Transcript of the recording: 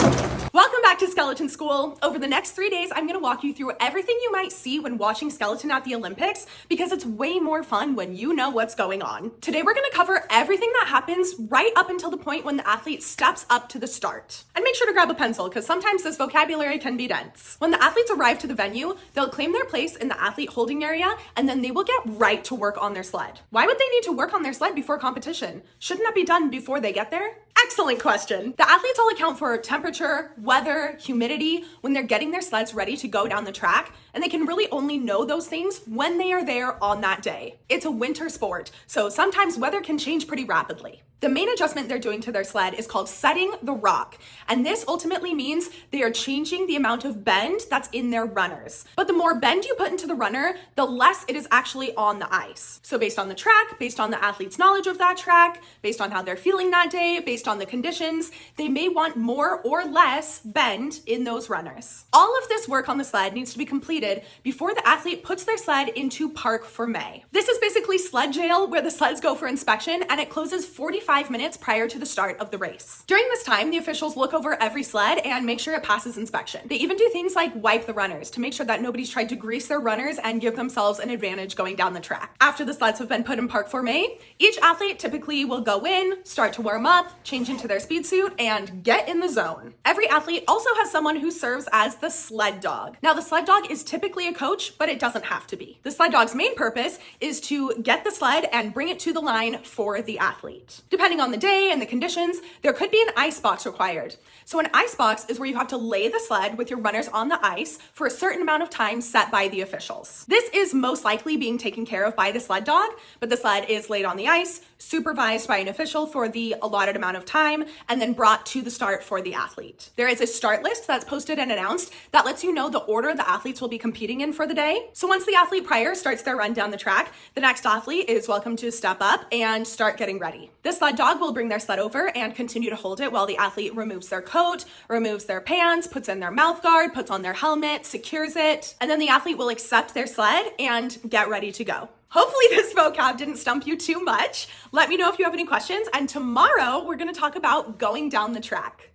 Welcome back to Skeleton School. Over the next 3 days, I'm going to walk you through everything you might see when watching skeleton at the Olympics because it's way more fun when you know what's going on. Today, we're going to cover everything that happens right up until the point when the athlete steps up to the start. And make sure to grab a pencil because sometimes this vocabulary can be dense. When the athletes arrive to the venue, they'll claim their place in the athlete holding area and then they will get right to work on their sled. Why would they need to work on their sled before competition? Shouldn't that be done before they get there? Excellent question. The athletes all account for temperature, weather, humidity when they're getting their sleds ready to go down the track, and they can really only know those things when they are there on that day. It's a winter sport, so sometimes weather can change pretty rapidly. The main adjustment they're doing to their sled is called setting the rock, and this ultimately means they are changing the amount of bend that's in their runners. But the more bend you put into the runner, the less it is actually on the ice. So based on the track, based on the athlete's knowledge of that track, based on how they're feeling that day, based on the conditions, they may want more or less bend in those runners. All of this work on the sled needs to be completed before the athlete puts their sled into parc fermé. This is basically sled jail where the sleds go for inspection, and it closes 45 minutes prior to the start of the race. During this time, the officials look over every sled and make sure it passes inspection. They even do things like wipe the runners to make sure that nobody's tried to grease their runners and give themselves an advantage going down the track. After the sleds have been put in parc fermé, each athlete typically will go in, start to warm up, change into their speed suit, and get in the zone. Every athlete also has someone who serves as the sled dog. Now, the sled dog is typically a coach, but it doesn't have to be. The sled dog's main purpose is to get the sled and bring it to the line for the athlete. Depending on the day and the conditions, there could be an ice box required. So an ice box is where you have to lay the sled with your runners on the ice for a certain amount of time set by the officials. This is most likely being taken care of by the sled dog, but the sled is laid on the ice, supervised by an official for the allotted amount of time, and then brought to the start for the athlete. There is a start list that's posted and announced that lets you know the order the athletes will be competing in for the day. So once the athlete prior starts their run down the track, the next athlete is welcome to step up and start getting ready. The sled dog will bring their sled over and continue to hold it while the athlete removes their coat, removes their pants, puts in their mouth guard, puts on their helmet, secures it, and then the athlete will accept their sled and get ready to go. Hopefully this vocab didn't stump you too much. Let me know if you have any questions, and tomorrow we're going to talk about going down the track.